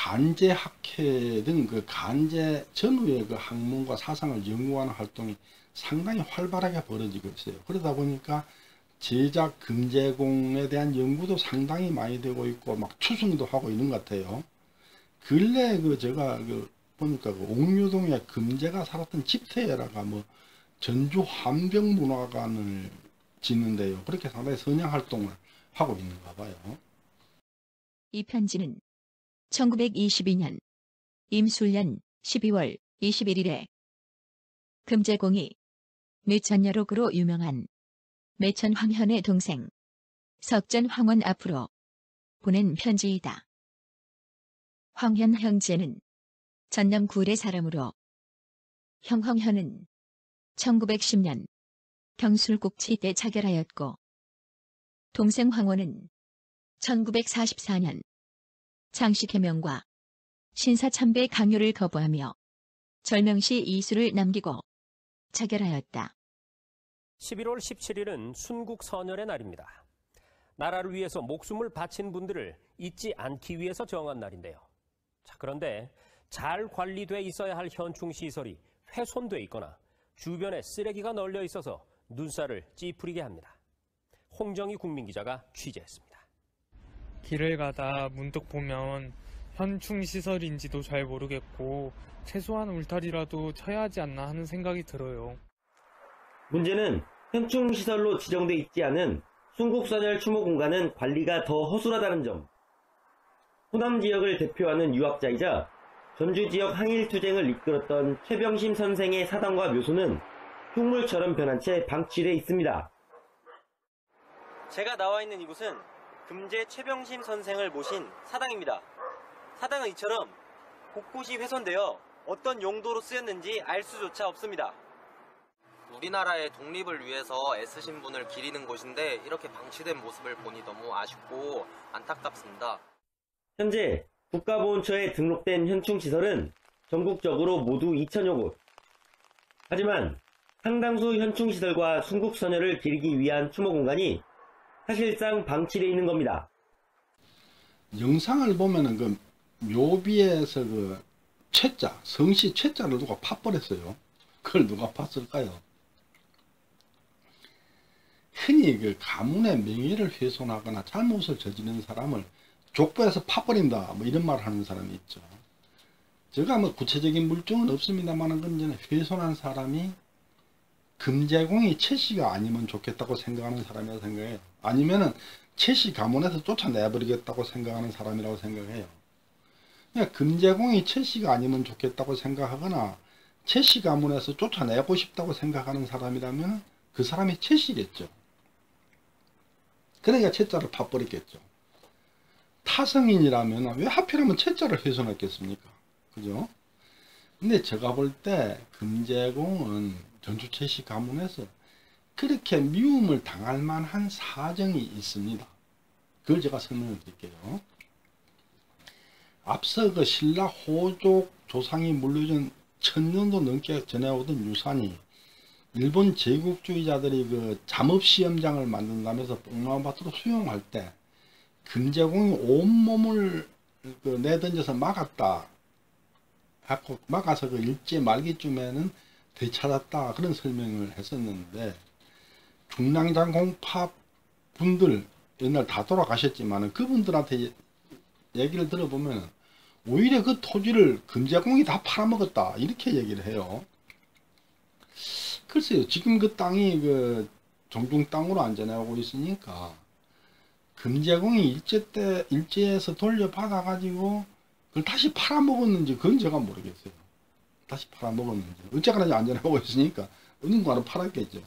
간제학회 등 그 간제 전후의 그 학문과 사상을 연구하는 활동이 상당히 활발하게 벌어지고 있어요. 그러다 보니까 제작 금제공에 대한 연구도 상당히 많이 되고 있고 막 추승도 하고 있는 것 같아요. 근래 그 제가 보니까 그 옥류동에 금제가 살았던 집터에다가 뭐 전주 환병문화관을 짓는데요. 그렇게 상당히 선양 활동을 하고 있는가 봐요. 이 편지는 1922년 임술년 12월 21일에 금제공이 매천여록으로 유명한 매천 황현의 동생 석전 황원 앞으로 보낸 편지이다. 황현 형제는 전남 구례 사람으로 황현은 1910년 경술국치 때 자결하였고 동생 황원은 1944년 장식해명과 신사참배 강요를 거부하며 절명시 이수를 남기고 자결하였다. 11월 17일은 순국선열의 날입니다. 나라를 위해서 목숨을 바친 분들을 잊지 않기 위해서 정한 날인데요. 자, 그런데 잘 관리돼 있어야 할 현충시설이 훼손돼 있거나 주변에 쓰레기가 널려 있어서 눈살을 찌푸리게 합니다. 홍정희 국민기자가 취재했습니다. 길을 가다 문득 보면 현충시설인지도 잘 모르겠고 최소한 울타리라도 쳐야 하지 않나 하는 생각이 들어요. 문제는 현충시설로 지정돼 있지 않은 순국선열 추모 공간은 관리가 더 허술하다는 점. 호남 지역을 대표하는 유학자이자 전주 지역 항일투쟁을 이끌었던 최병심 선생의 사당과 묘소는 흉물처럼 변한 채 방치돼 있습니다. 제가 나와 있는 이곳은 금제 최병심 선생을 모신 사당입니다. 사당은 이처럼 곳곳이 훼손되어 어떤 용도로 쓰였는지 알 수조차 없습니다. 우리나라의 독립을 위해서 애쓰신 분을 기리는 곳인데 이렇게 방치된 모습을 보니 너무 아쉽고 안타깝습니다. 현재 국가보훈처에 등록된 현충시설은 전국적으로 모두 2,000여 곳. 하지만 상당수 현충시설과 순국선열을 기리기 위한 추모공간이 사실상 방치되어 있는 겁니다. 영상을 보면은 그 묘비에서 그 최자, 성씨 최자를 누가 파버렸어요. 그걸 누가 봤을까요? 흔히 그 가문의 명예를 훼손하거나 잘못을 저지른 사람을 족보에서 파버린다, 뭐 이런 말을 하는 사람이 있죠. 제가 뭐 구체적인 물증은 없습니다만, 그건 훼손한 사람이 금제공이 최씨가 아니면 좋겠다고 생각하는 사람이라고 생각해요. 아니면은 최씨 가문에서 쫓아내버리겠다고 생각하는 사람이라고 생각해요. 그러니까 금제공이 최씨가 아니면 좋겠다고 생각하거나 최씨 가문에서 쫓아내고 싶다고 생각하는 사람이라면 그 사람이 최씨겠죠. 그러니까 최자를 파버렸겠죠. 타성인이라면 왜 하필이면 최자를 훼손했겠습니까? 그죠? 근데 제가 볼 때 금제공은 전주 최씨 가문에서 그렇게 미움을 당할 만한 사정이 있습니다. 그걸 제가 설명을 드릴게요. 앞서 그 신라 호족 조상이 물려준 1000년도 넘게 전해오던 유산이 일본 제국주의자들이 그 잠업시험장을 만든다면서 뽕나무밭으로 수용할 때 금제공이 온몸을 내던져서 막았다. 막아서 그 일제 말기쯤에는 되찾았다. 그런 설명을 했었는데, 중랑장공파 분들 옛날 다 돌아가셨지만 그분들한테 얘기를 들어보면 오히려 그 토지를 금제공이 다 팔아먹었다, 이렇게 얘기를 해요. 글쎄요, 지금 그 땅이 그 종중 땅으로 안전해오고 있으니까 금제공이 일제에서 돌려받아 가지고 그걸 다시 팔아먹었는지 그건 제가 모르겠어요. 다시 팔아먹었는지. 어쨌거나 안전하고 있으니까 어딘가로 팔았겠죠.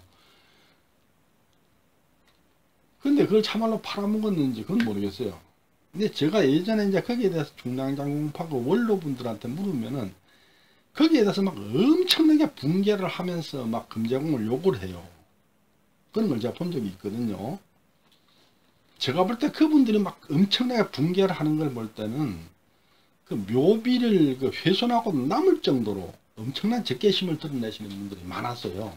근데 그걸 참말로 팔아먹었는지 그건 모르겠어요. 근데 제가 예전에 이제 거기에 대해서 중랑장공파고 원로분들한테 물으면은 거기에 대해서 막 엄청나게 붕괴를 하면서 막 금제공을 욕을 해요. 그런 걸 제가 본 적이 있거든요. 제가 볼 때 그분들이 막 엄청나게 붕괴를 하는 걸 볼 때는 그 묘비를 그 훼손하고 남을 정도로 엄청난 적개심을 드러내시는 분들이 많았어요.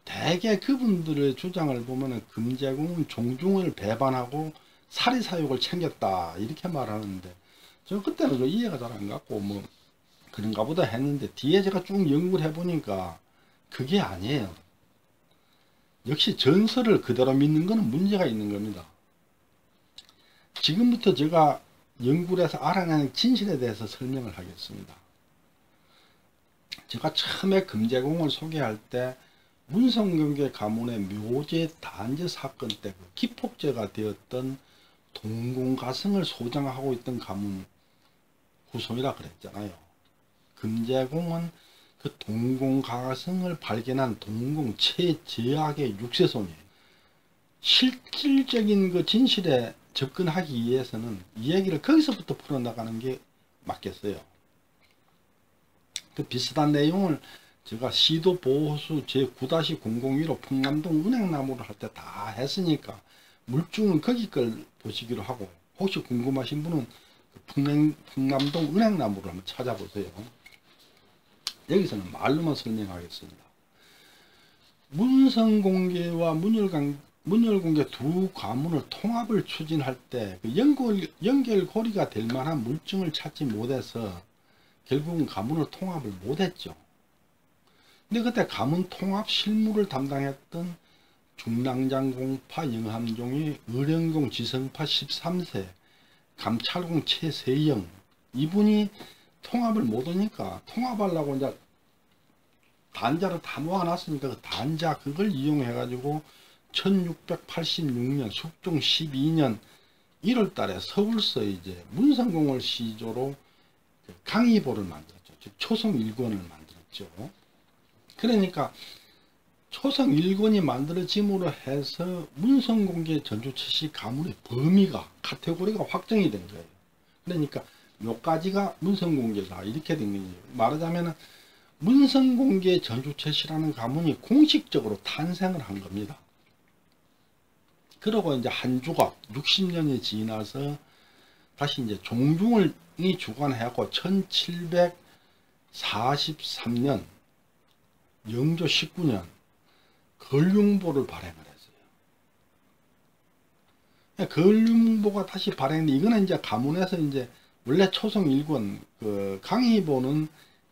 대개 그분들의 주장을 보면은 금제공은 종중을 배반하고 사리사욕을 챙겼다, 이렇게 말하는데, 저 그때는 그 이해가 잘 안 갔고 뭐 그런가 보다 했는데 뒤에 제가 쭉 연구를 해보니까 그게 아니에요. 역시 전설을 그대로 믿는 것은 문제가 있는 겁니다. 지금부터 제가 연구를 해서 알아내는 진실에 대해서 설명을 하겠습니다. 제가 처음에 금제공을 소개할 때 문성경계 가문의 묘제 단제 사건 때 그 기폭제가 되었던 동공가승을 소장하고 있던 가문 후손이라 그랬잖아요. 금제공은 그 동공가승을 발견한 동공 최제약의 6세손이에요. 실질적인 그 진실에 접근하기 위해서는 이 얘기를 거기서부터 풀어나가는 게 맞겠어요. 그 비슷한 내용을 제가 시도보호수 제9-002로 풍남동 은행나무를 할 때 다 했으니까 물증은 거기 걸 보시기로 하고, 혹시 궁금하신 분은 풍남동 은행나무를 한번 찾아보세요. 여기서는 말로만 설명하겠습니다. 문성공계와 문열공계 두 가문을 통합을 추진할 때 그 연결고리가 될 만한 물증을 찾지 못해서 결국은 가문을 통합을 못했죠. 근데 그때 가문 통합 실무를 담당했던 중랑장공파 영함종의 의령공 지성파 13세 감찰공 최세영, 이분이 통합을 못하니까 통합하려고 이제 단자를 다 모아놨으니까 그 단자 그걸 이용해 가지고 1686년 숙종 12년 1월 달에 서울서 이제 문성공을 시조로 강의보를 만들었죠. 즉 초성 1권을 만들었죠. 그러니까 초성 1권이 만들어짐으로 해서 문성공계 전주채씨 가문의 범위가 카테고리가 확정이 된 거예요. 그러니까 요까지가 문성공계다 이렇게 된 거예요. 말하자면 문성공계 전주채씨라는 가문이 공식적으로 탄생을 한 겁니다. 그러고 이제 한 주가 60년이 지나서 다시 이제 종중을 주관하고 1743년 영조 19년 걸륭보를 발행을 했어요. 걸륭보가 다시 발행했는데 이거는 이제 가문에서 이제 원래 초성 1권 그 강의보는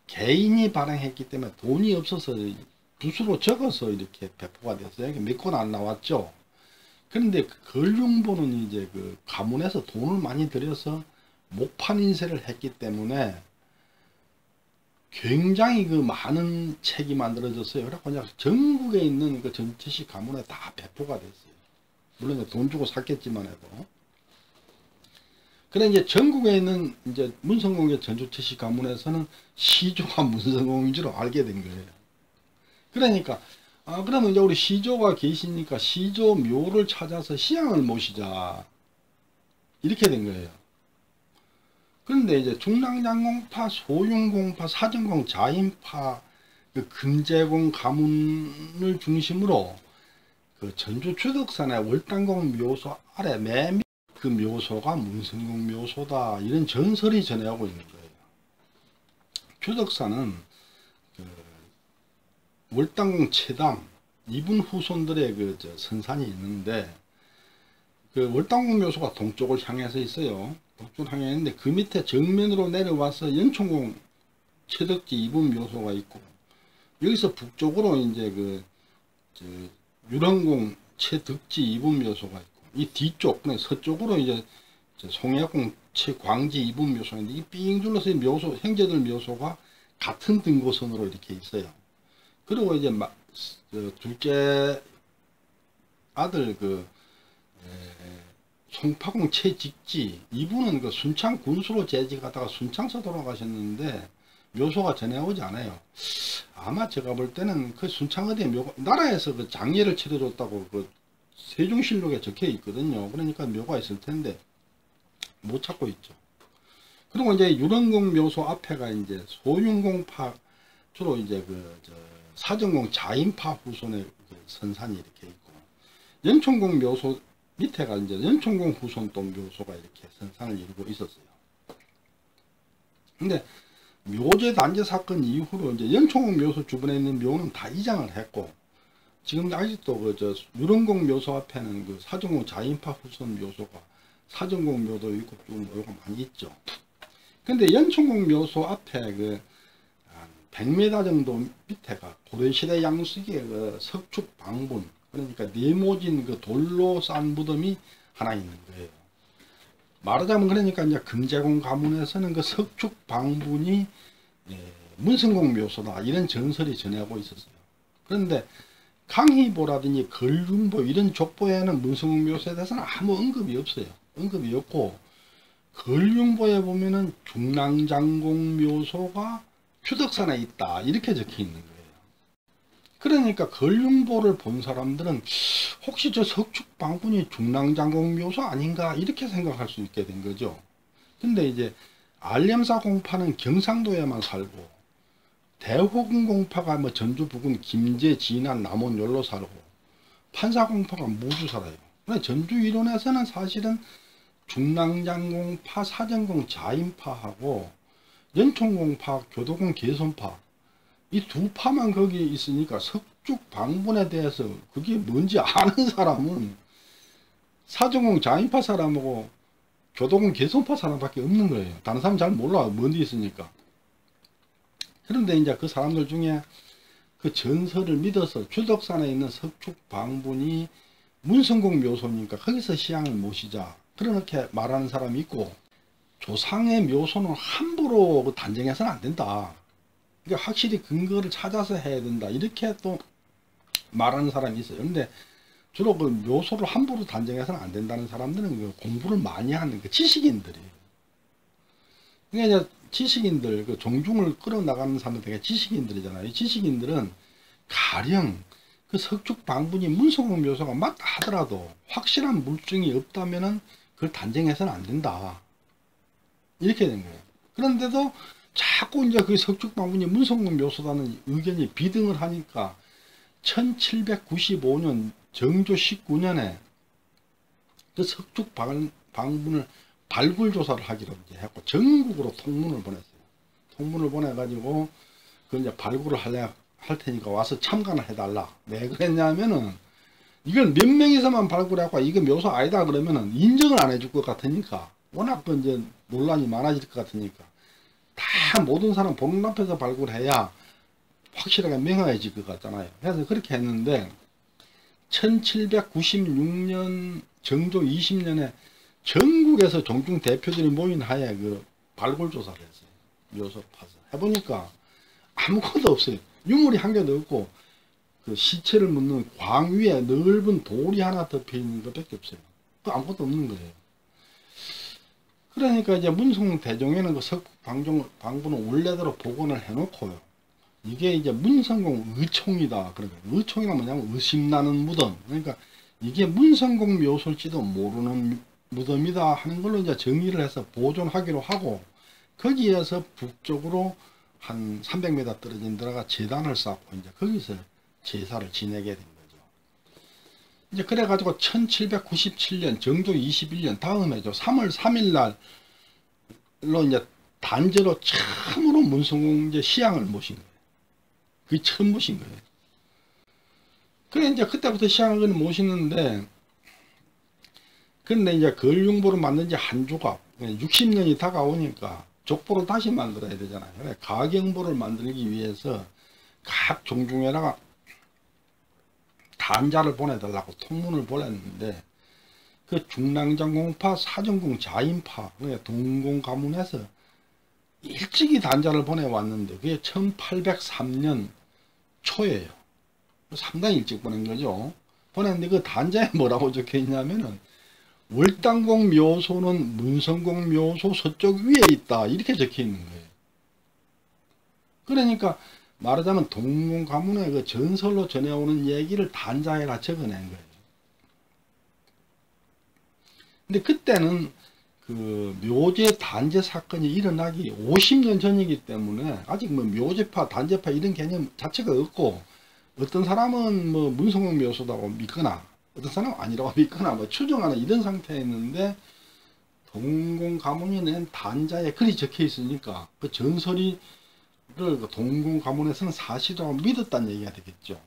개인이 발행했기 때문에 돈이 없어서 붓으로 적어서 이렇게 배포가 됐어요. 몇 권 안 나왔죠. 그런데 걸륭보는 이제 그 가문에서 돈을 많이 들여서 목판 인쇄를 했기 때문에 굉장히 그 많은 책이 만들어졌어요. 그래서 그냥 전국에 있는 그 전체시 가문에 다 배포가 됐어요. 물론 돈 주고 샀겠지만 해도. 그래 이제 전국에 있는 이제 문성공계 전주채씨 가문에서는 시조가 문성공인 줄 알게 된 거예요. 그러니까 그러면 이제 우리 시조가 계시니까 시조 묘를 찾아서 시향을 모시자 이렇게 된 거예요. 그런데 이제 중랑장공파, 소윤공파, 사정공, 자인파, 그 금제공 가문을 중심으로 그 전주 추덕산의 월당공 묘소 아래 맨 밑 그 묘소가 문성공 묘소다 이런 전설이 전해오고 있는 거예요. 추덕산은 그 월당공 최당 이분 후손들의 그 선산이 있는데 그 월당공 묘소가 동쪽을 향해서 있어요. 동쪽을 향해 있는데 그 밑에 정면으로 내려와서 연천공 최덕지 이분 묘소가 있고 여기서 북쪽으로 이제 그 유령공 최덕지 이분 묘소가 있고 이 뒤쪽 그냥 서쪽으로 이제 송해공 최광지 이분 묘소인데 이 삥 둘러서 묘소 형제들 묘소가 같은 등고선으로 이렇게 있어요. 그리고 이제 둘째 아들 그 송파공 최직지 이분은 그 순창 군수로 재직하다가 순창서 돌아가셨는데 묘소가 전해오지 않아요. 아마 제가 볼 때는 그 순창어디에 나라에서 그 장례를 치러줬다고 그 세종실록에 적혀 있거든요. 그러니까 묘가 있을 텐데 못 찾고 있죠. 그리고 이제 유령공 묘소 앞에가 이제 소윤공파 주로 이제 사정공 자인파 후손의 선산이 이렇게 있고 연천공 묘소 밑에가 이제 연천공 후손 또 묘소가 이렇게 선산을 이루고 있었어요. 근데 묘제 단제 사건 이후로 이제 연천공 묘소 주변에 있는 묘는 다 이장을 했고 지금 아직도 유령공 묘소 앞에는 그 사정공 자인파 후손 묘소가 사정공 묘도 있고 좀 묘가 많이 있죠. 근데 연천궁 묘소 앞에 그 100m 정도 밑에가 고려시대 양식의 그 석축 방분, 그러니까 네모진 그 돌로 싼 무덤이 하나 있는 거예요. 말하자면 그러니까 이제 금제공 가문에서는 그 석축 방분이 문성공 묘소다 이런 전설이 전하고 있었어요. 그런데 강희보라든지 걸륜보 이런 족보에는 문성공 묘소에 대해서는 아무 언급이 없어요. 언급이 없고, 걸륜보에 보면은 중랑장공 묘소가 추덕산에 있다 이렇게 적혀 있는 거예요. 그러니까 걸륜보를 본 사람들은 혹시 저 석축 방분이 중랑장공 묘소 아닌가 이렇게 생각할 수 있게 된 거죠. 근데 이제 알렘사 공파는 경상도에만 살고, 대호군 공파가 뭐 전주 부근 김제 진안 남원 열로 살고, 판사 공파가 무주 살아요. 근데 전주 이론에서는 사실은 중랑장공파, 사정공 자인파하고 연총공파, 교도공 개선파 이 두 파만 거기에 있으니까 석축 방분에 대해서 그게 뭔지 아는 사람은 사정공 자인파 사람하고 교도공 개선파 사람밖에 없는 거예요. 다른 사람 잘 몰라, 뭔 데 있으니까. 그런데 이제 그 사람들 중에 그 전설을 믿어서 추덕산에 있는 석축 방분이 문성공 묘소니까 거기서 시향을 모시자 그렇게 말하는 사람이 있고, 조상의 묘소는 함부로 단정해서는 안 된다. 그러니까 확실히 근거를 찾아서 해야 된다. 이렇게 또 말하는 사람이 있어요. 그런데 주로 그 묘소를 함부로 단정해서는 안 된다는 사람들은 그 공부를 많이 하는 그 지식인들이에요. 그러니까 이제 지식인들, 그 종중을 끌어나가는 사람들 되게 지식인들이잖아요. 이 지식인들은 가령 그 석축 방분이 문성공 묘소가 맞다 하더라도 확실한 물증이 없다면은 그걸 단정해서는 안 된다. 이렇게 된 거예요. 그런데도 자꾸 이제 그 석축 방분이 문성공 묘소라는 의견이 비등을 하니까 1795년 정조 19년에 그 석축 방분을 발굴 조사를 하기로 이제 했고 전국으로 통문을 보냈어요. 통문을 보내가지고 그 이제 발굴을 할 테니까 와서 참관을 해달라. 왜 그랬냐면은 이걸 몇 명이서만 발굴하고 이거 묘소 아니다 그러면은 인정을 안 해줄 것 같으니까, 워낙 그 이제 논란이 많아질 것 같으니까 다 모든 사람 보는 앞에서 발굴해야 확실하게 명확해질 것 같잖아요. 그래서 그렇게 했는데 1796년 정조 20년에 전국에서 종중 대표들이 모인 하에 그 발굴 조사를 했어요. 묘소 파서 해보니까 아무것도 없어요. 유물이 한 개도 없고 그 시체를 묻는 광 위에 넓은 돌이 하나 덮여 있는 것밖에 없어요. 그 아무것도 없는 거예요. 그러니까 이제 문성 대종에는 그 석축 방분을 원래대로 복원을 해놓고요. 이게 이제 문성공 의총이다. 그러니까 의총이란 뭐냐면 의심나는 무덤. 그러니까 이게 문성공 묘소일지도 모르는 무덤이다 하는 걸로 이제 정의를 해서 보존하기로 하고, 거기에서 북쪽으로 한 300m 떨어진 데다가 제단을 쌓고 이제 거기서 제사를 지내게 된 거죠. 이제 그래가지고 1797년 정조 21년 다음에죠. 3월 3일 날로 이제 단제로 처음으로 문성공 이제 시향을 모신 거예요. 그게 처음 모신 거예요. 그래 이제 그때부터 시향을 모시는데, 근데 이제 걸륜보를 만든 지 한 조각 60년이 다가오니까 족보를 다시 만들어야 되잖아요. 그래 가경보를 만들기 위해서 각 종중에다가 단자를 보내달라고 통문을 보냈는데, 그 중랑장공파, 사정공 자인파, 동공 가문에서 일찍이 단자를 보내왔는데 그게 1803년 초예요. 상당히 일찍 보낸 거죠. 보냈는데 그 단자에 뭐라고 적혀 있냐면은 월당공 묘소는 문성공 묘소 서쪽 위에 있다 이렇게 적혀 있는 거예요. 그러니까 말하자면 동공 가문의 그 전설로 전해오는 얘기를 단자에다 적어낸 거예요. 근데 그때는 그 묘제 단제 사건이 일어나기 50년 전이기 때문에 아직 뭐 묘제파 단제파 이런 개념 자체가 없고, 어떤 사람은 뭐 문성공 묘소다고 믿거나 어떤 사람은 아니라고 믿거나 뭐 추정하는 이런 상태였는데, 동공 가문이 낸 단자에 글이 적혀 있으니까 그 전설이 그 동공 가문에서는 사실이라고 믿었다는 얘기가 되겠죠.